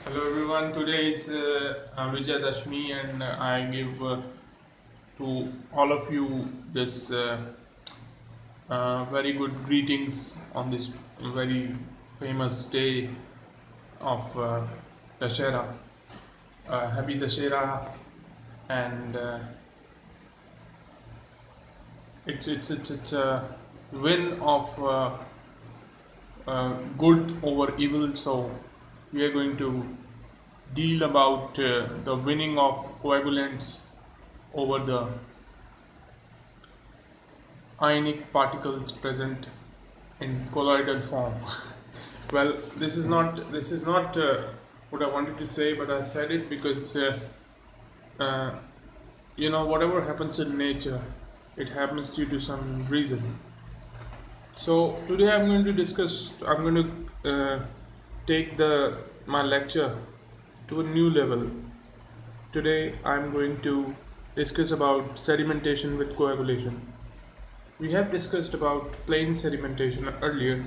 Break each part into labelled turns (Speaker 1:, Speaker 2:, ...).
Speaker 1: Hello everyone, today is Vijay Dashmi and I give to all of you this very good greetings on this very famous day of Dashera. Happy Dashera, and it's a win of good over evil. So we are going to deal about the winning of coagulants over the ionic particles present in colloidal form. Well, this is not what I wanted to say, but I said it because uh, whatever happens in nature, it happens due to some reason. So today I'm going to take the my lecture to a new level. Today I'm going to discuss about sedimentation with coagulation. We have discussed about plain sedimentation earlier,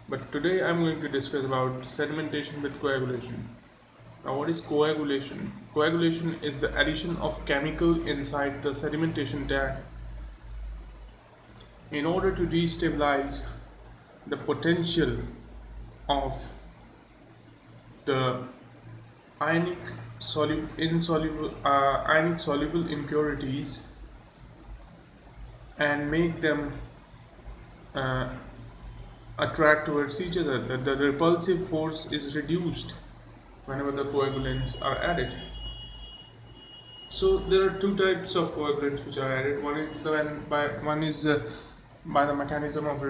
Speaker 1: but today I'm going to discuss about sedimentation with coagulation. Now, what is coagulation? Coagulation is the addition of chemical inside the sedimentation tank in order to destabilize the potential of the ionic ionic soluble impurities and make them uh, attract towards each other. The repulsive force is reduced whenever the coagulants are added. So there are two types of coagulants which are added. One is by the mechanism of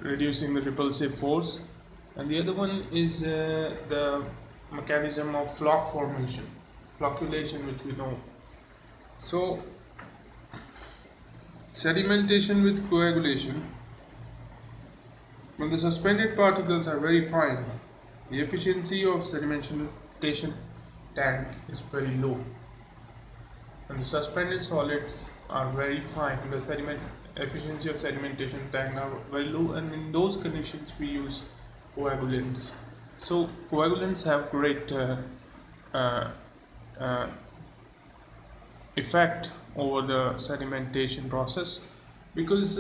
Speaker 1: reducing the repulsive force, and the other one is the mechanism of floc formation, flocculation, which we know. So sedimentation with coagulation. When the suspended particles are very fine, the efficiency of sedimentation tank is very low. When the suspended solids are very fine, the sediment efficiency of sedimentation tank are very low, and in those conditions we use coagulants. So coagulants have great uh, uh, effect over the sedimentation process, because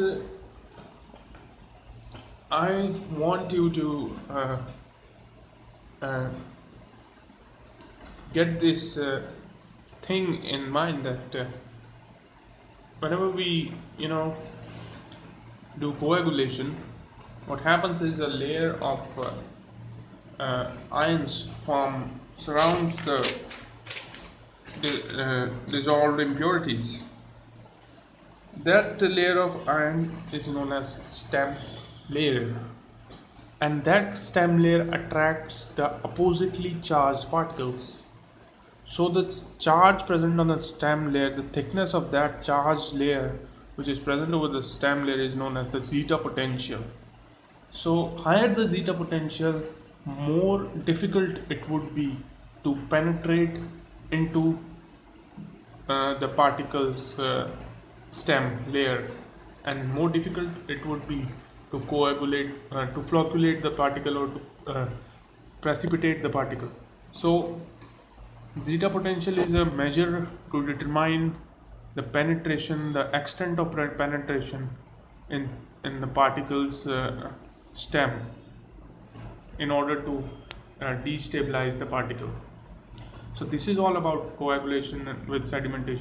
Speaker 1: I want you to uh, get this thing in mind that whenever we do coagulation, what happens is a layer of ions surrounds the dissolved impurities. That layer of iron is known as stem layer, and that stem layer attracts the oppositely charged particles. So the charge present on the stem layer, the thickness of that charged layer which is present over the stem layer, is known as the zeta potential. So higher the zeta potential, more difficult it would be to penetrate into the particles stem layer, and more difficult it would be to coagulate, to flocculate the particle, or to precipitate the particle. So zeta potential is a measure to determine the penetration, the extent of penetration in the particles stem, in order to destabilize the particle. So this is all about coagulation with sedimentation.